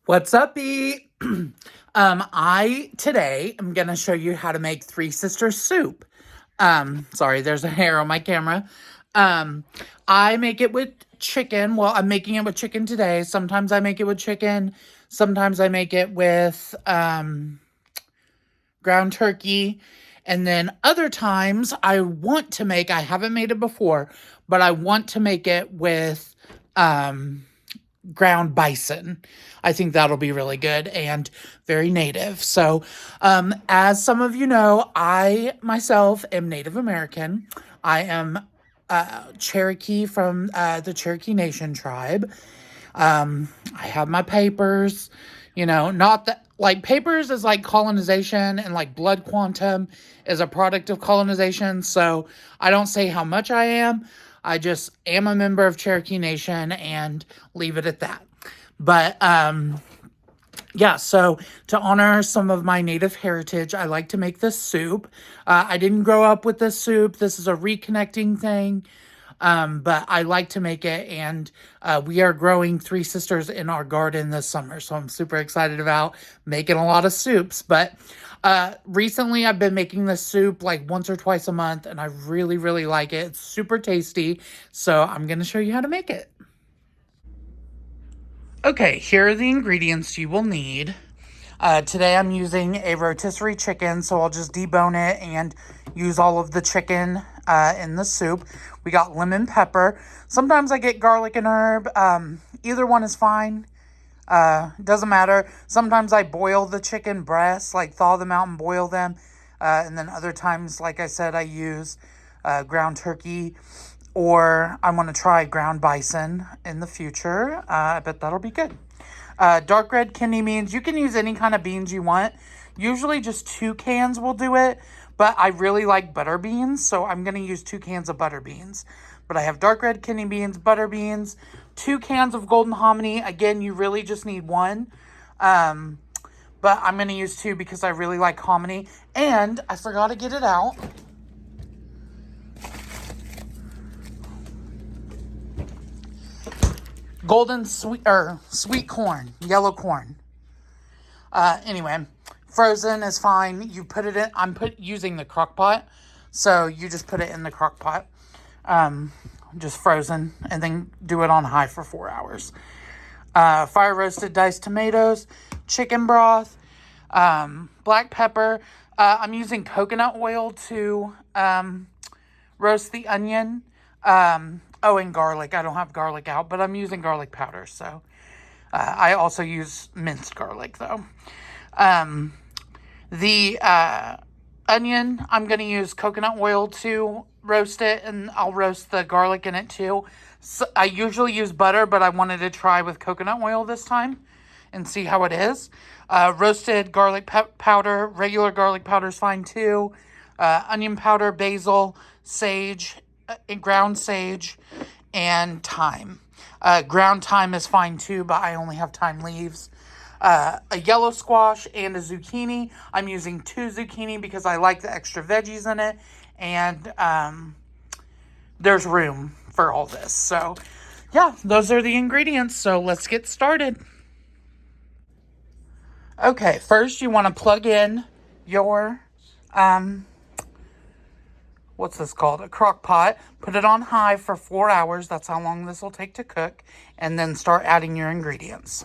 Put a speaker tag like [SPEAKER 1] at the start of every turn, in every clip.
[SPEAKER 1] What's up, E? I today am gonna show you how to make Three Sisters soup. Sorry, there's a hair on my camera. Um, I make it with chicken. Well, I'm making it with chicken today. Sometimes I make it with chicken. Sometimes I make it with ground turkey. And then other times I haven't made it before, but I want to make it with ground bison. I think that'll be really good and very native. So, as some of you know, I myself am Native American. I am Cherokee from the Cherokee Nation tribe. I have my papers, not that like papers is like colonization and like blood quantum is a product of colonization. So I don't say how much I am. I just am a member of Cherokee Nation and leave it at that. But yeah, so to honor some of my native heritage, I like to make this soup. I didn't grow up with this soup. This is a reconnecting thing. But I like to make it, and we are growing Three Sisters in our garden this summer, so I'm super excited about making a lot of soups. But recently I've been making this soup like once or twice a month, and I really, really like it. It's super tasty, so I'm going to show you how to make it. Okay, here are the ingredients you will need. Today I'm using a rotisserie chicken, so I'll just debone it and use all of the chicken in the soup. We got lemon pepper. Sometimes I get garlic and herb. Either one is fine. Doesn't matter. Sometimes I boil the chicken breasts, like thaw them out and boil them. And then other times, like I said, I use ground turkey, or I want to try ground bison in the future. I bet that'll be good. Dark red kidney beans. You can use any kind of beans you want. Usually just 2 cans will do it, but I really like butter beans, so I'm going to use 2 cans of butter beans. But I have dark red kidney beans, butter beans, 2 cans of golden hominy. Again, you really just need 1. But I'm going to use 2 because I really like hominy. And I forgot to get it out. Golden sweet corn, yellow corn. Anyway, frozen is fine. You put it in. I'm using the crock pot, so you just put it in the crock pot, just frozen, and then do it on high for 4 hours. Fire roasted diced tomatoes, chicken broth, black pepper. I'm using coconut oil to roast the onion. Oh, and garlic. I don't have garlic out, but I'm using garlic powder. So I also use minced garlic, though. The onion, I'm going to use coconut oil to roast it, and I'll roast the garlic in it, too. So I usually use butter, but I wanted to try with coconut oil this time and see how it is. Roasted garlic powder, regular garlic powder is fine, too. Onion powder, basil, sage, ground sage, and thyme. Ground thyme is fine too, but I only have thyme leaves. A yellow squash and a zucchini. I'm using 2 zucchini because I like the extra veggies in it, and there's room for all this. So yeah, those are the ingredients. So let's get started. Okay, first you want to plug in your what's this called? A crock pot. Put it on high for 4 hours. That's how long this will take to cook. And then start adding your ingredients.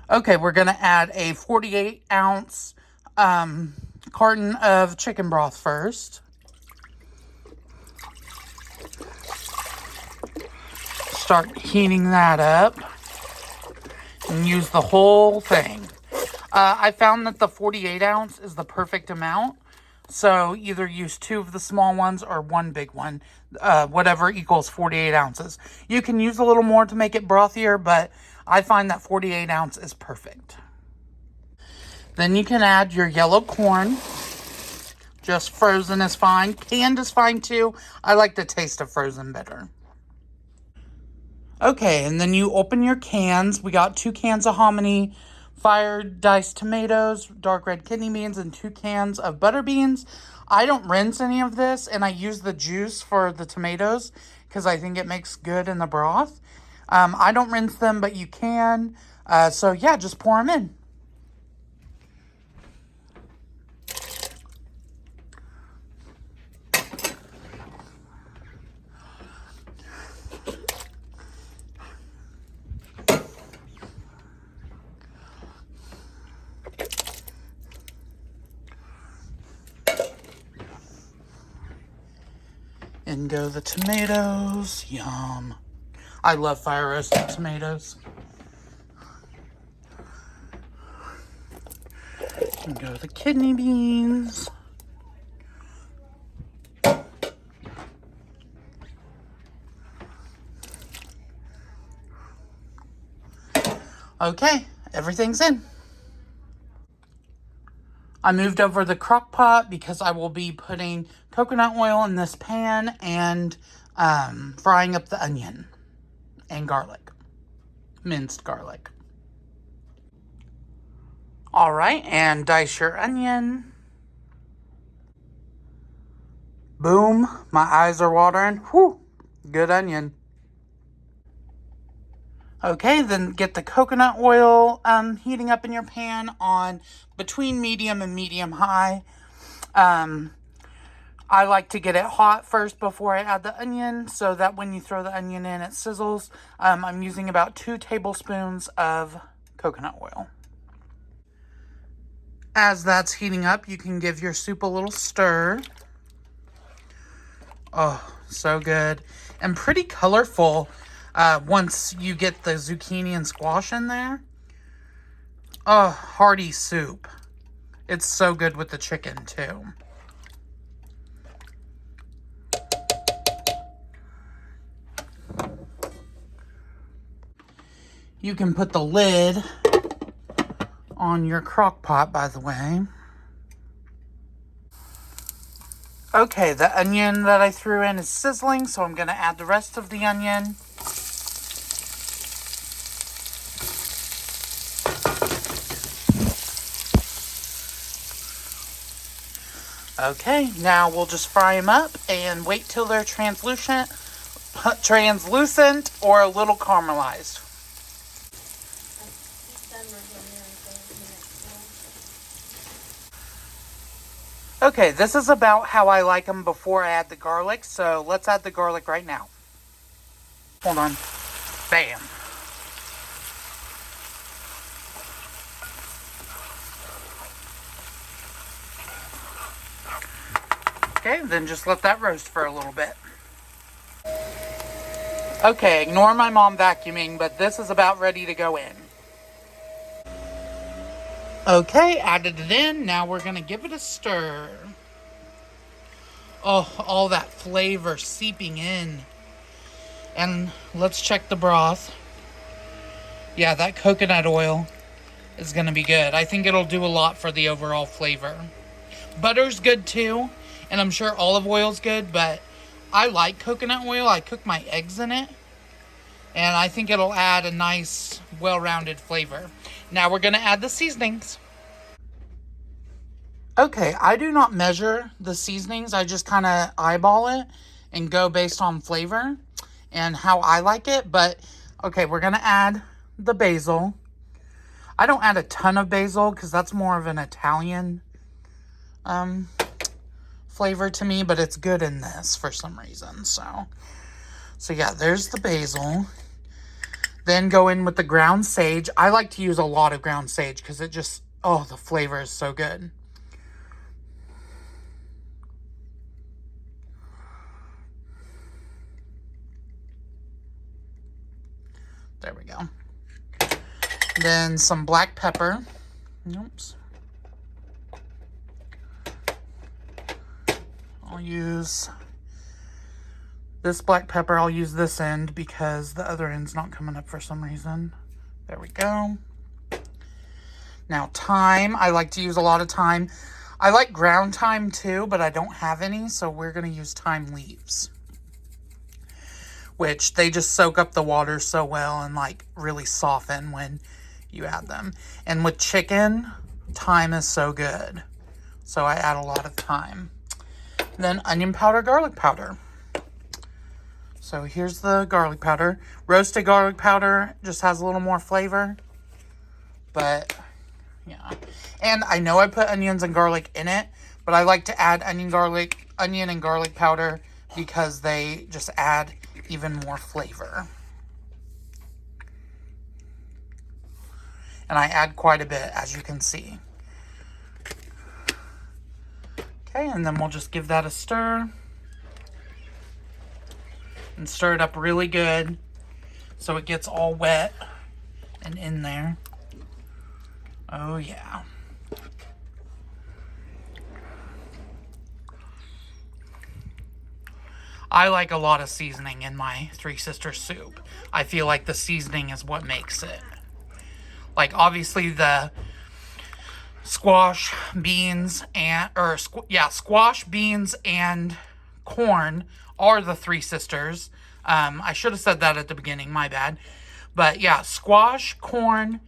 [SPEAKER 1] Okay, we're going to add a 48-ounce carton of chicken broth first. Start heating that up. And use the whole thing. I found that the 48-ounce is the perfect amount. So either use 2 of the small ones or 1 big one, whatever equals 48 ounces. You can use a little more to make it brothier, but I find that 48 ounce is perfect. Then you can add your yellow corn. Just frozen is fine. Canned is fine too. I like the taste of frozen better. Okay, and then you open your cans. We got 2 cans of hominy, fire diced tomatoes, dark red kidney beans, and 2 cans of butter beans. I don't rinse any of this, and I use the juice for the tomatoes because I think it makes good in the broth. I don't rinse them, but you can. So yeah, just pour them in. In go the tomatoes. Yum. I love fire roasted tomatoes. In go the kidney beans. Okay, everything's in. I moved over the crock pot because I will be putting coconut oil in this pan and frying up the onion and garlic, minced garlic. All right, and dice your onion. Boom, my eyes are watering. Whew, good onion. Okay, then get the coconut oil heating up in your pan on between medium and medium high. I like to get it hot first before I add the onion so that when you throw the onion in, it sizzles. I'm using about 2 tablespoons of coconut oil. As that's heating up, you can give your soup a little stir. Oh, so good. And pretty colorful once you get the zucchini and squash in there. Oh, hearty soup. It's so good with the chicken, too. You can put the lid on your crock pot, by the way. Okay, the onion that I threw in is sizzling, so I'm going to add the rest of the onion. Okay, now we'll just fry them up and wait till they're translucent or a little caramelized. Okay, this is about how I like them before I add the garlic, so let's add the garlic right now. Hold on. Bam. Okay, then just let that roast for a little bit. Okay, ignore my mom vacuuming, but this is about ready to go in. Okay, added it in. Now we're going to give it a stir. Oh, all that flavor seeping in. And let's check the broth. Yeah, that coconut oil is going to be good. I think it'll do a lot for the overall flavor. Butter's good too, and I'm sure olive oil's good, but I like coconut oil. I cook my eggs in it, and I think it'll add a nice, well-rounded flavor. Now we're going to add the seasonings. Okay, I do not measure the seasonings. I just kind of eyeball it and go based on flavor and how I like it. But, okay, we're going to add the basil. I don't add a ton of basil because that's more of an Italian flavor to me, but it's good in this for some reason. So yeah, there's the basil. Then go in with the ground sage. I like to use a lot of ground sage because it just, oh, the flavor is so good. There we go. Then some black pepper. Oops. I'll use this black pepper. I'll use this end because the other end's not coming up for some reason. There we go. Now thyme. I like to use a lot of thyme. I like ground thyme too, but I don't have any, so we're going to use thyme leaves, which they just soak up the water so well and like really soften when you add them. And with chicken, thyme is so good. So I add a lot of thyme. Then onion powder, garlic powder. So here's the garlic powder. Roasted garlic powder just has a little more flavor. But, yeah. And I know I put onions and garlic in it, but I like to add onion and garlic powder because they just add even more flavor. And I add quite a bit, as you can see. Okay, and then we'll just give that a stir. And stir it up really good so it gets all wet and in there. Oh, yeah. I like a lot of seasoning in my Three Sisters soup. I feel like the seasoning is what makes it. Like, obviously, the squash, beans, squash, beans, and corn are the Three Sisters. I should have said that at the beginning, my bad. But yeah, squash, corn,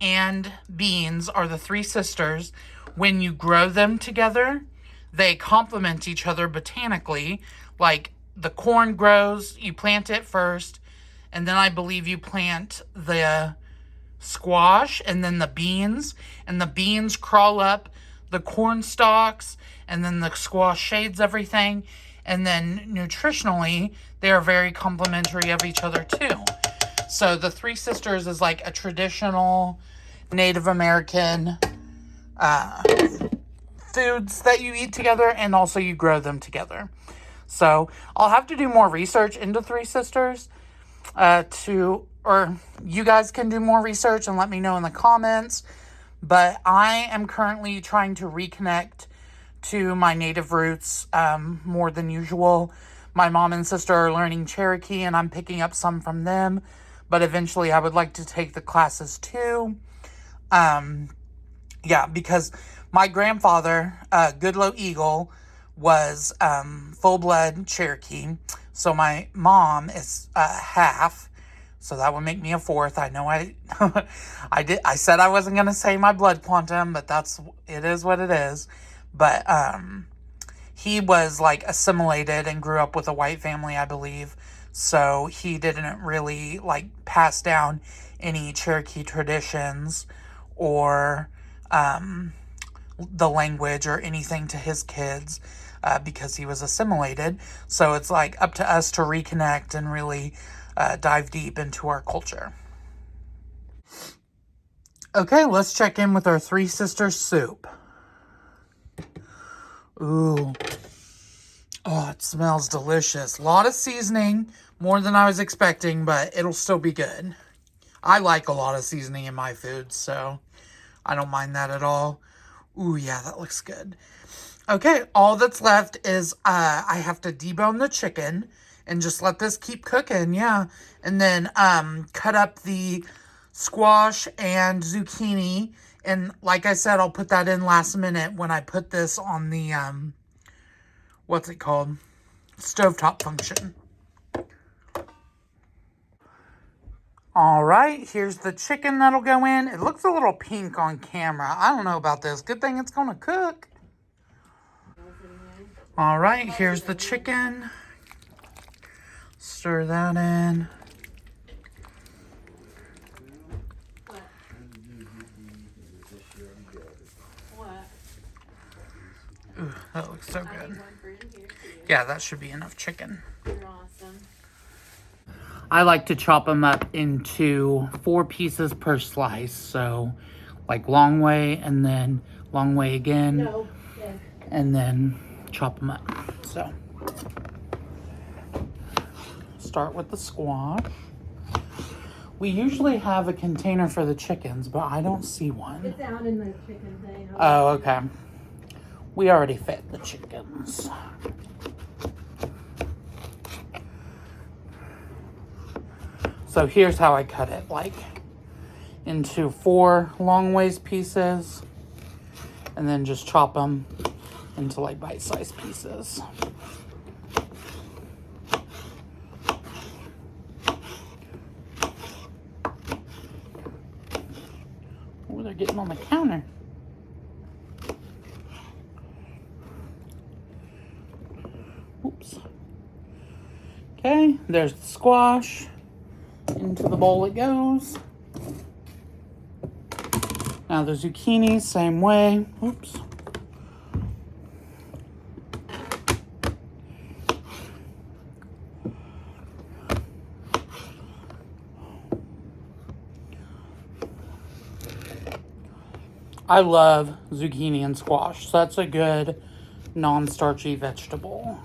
[SPEAKER 1] and beans are the Three Sisters. When you grow them together, they complement each other botanically. Like, the corn grows, you plant it first, and then I believe you plant the squash and then the beans, and the beans crawl up the corn stalks, and then the squash shades everything, and then nutritionally they are very complementary of each other too. So the Three Sisters is like a traditional Native American foods that you eat together, and also you grow them together. So I'll have to do more research into Three Sisters or you guys can do more research and let me know in the comments. But I am currently trying to reconnect to my native roots more than usual. My mom and sister are learning Cherokee, and I'm picking up some from them. But eventually I would like to take the classes too. Yeah, because my grandfather, Goodloe Eagle, was full-blood Cherokee. So my mom is half. So that would make me a fourth. I know I said I wasn't going to say my blood quantum, but it is what it is. But he was like assimilated and grew up with a white family, I believe. So he didn't really like pass down any Cherokee traditions or the language or anything to his kids because he was assimilated. So it's like up to us to reconnect and really dive deep into our culture. Okay, let's check in with our Three Sisters soup. Ooh. Oh, it smells delicious. A lot of seasoning, more than I was expecting, but it'll still be good. I like a lot of seasoning in my food, so I don't mind that at all. Ooh, yeah, that looks good. Okay, all that's left is I have to debone the chicken and just let this keep cooking, yeah. And then cut up the squash and zucchini. And like I said, I'll put that in last minute when I put this on the, what's it called? Stovetop function. All right, here's the chicken that'll go in. It looks a little pink on camera. I don't know about this. Good thing it's gonna cook. All right, here's the chicken. Stir that in. Ooh, that looks so good. Yeah, that should be enough chicken. You're awesome. I like to chop them up into 4 pieces per slice. So, like long way and then long way again. And then chop them up. So, start with the squash. We usually have a container for the chickens, but I don't see one.
[SPEAKER 2] It's out in the chicken thing.
[SPEAKER 1] Oh, okay. We already fed the chickens. So here's how I cut it, like into 4 long ways pieces, and then just chop them into like bite-sized pieces. Oh, they're getting on the counter. Oops. Okay, Okay, there's the squash. Into the bowl it goes. Now the zucchini, same way. Oops. I love zucchini and squash, so that's a good non-starchy vegetable.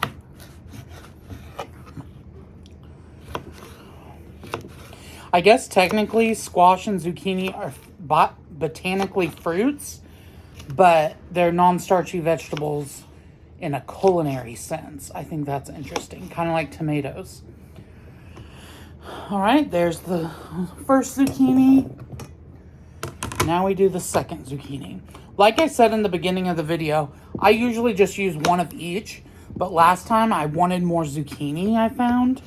[SPEAKER 1] I guess technically squash and zucchini are botanically fruits, but they're non-starchy vegetables in a culinary sense. I think that's interesting, kind of like tomatoes. All right, there's the first zucchini. Now we do the second zucchini. Like I said in the beginning of the video, I usually just use one of each, but last time I wanted more zucchini, I found.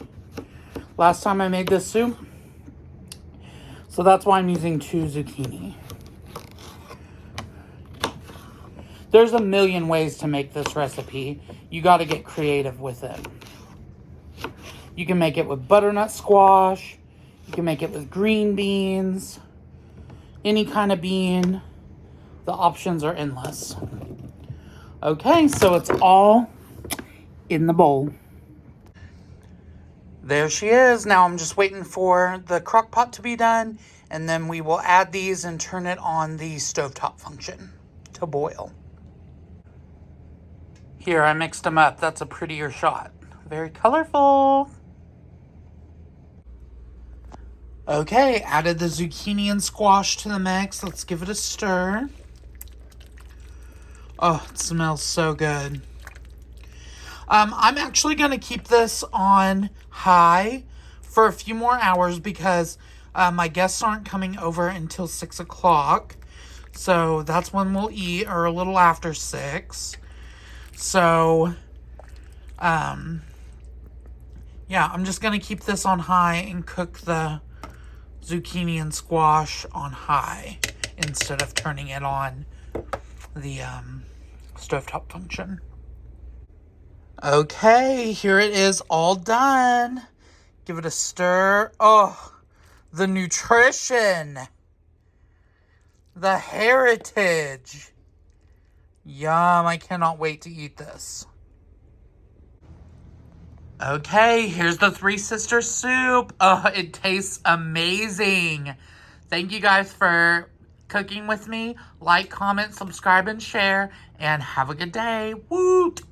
[SPEAKER 1] Last time I made this soup. So that's why I'm using 2 zucchini. There's a million ways to make this recipe. You got to get creative with it. You can make it with butternut squash. You can make it with green beans. Any kind of bean. The options are endless. Okay, so it's all in the bowl. There she is. Now I'm just waiting for the crock pot to be done, and then we will add these and turn it on the stovetop function to boil. Here, I mixed them up. That's a prettier shot. Very colorful. Okay, added the zucchini and squash to the mix. Let's give it a stir. Oh, it smells so good. I'm actually going to keep this on high for a few more hours because my guests aren't coming over until 6 o'clock. So that's when we'll eat, or a little after 6. So, yeah, I'm just going to keep this on high and cook the zucchini and squash on high instead of turning it on the stovetop function. Okay, here it is all done. Give it a stir. Oh, the nutrition. The heritage. Yum, I cannot wait to eat this. Okay, here's the Three Sisters soup. Oh, it tastes amazing. Thank you guys for cooking with me. Like, comment, subscribe, and share. And have a good day. Woot!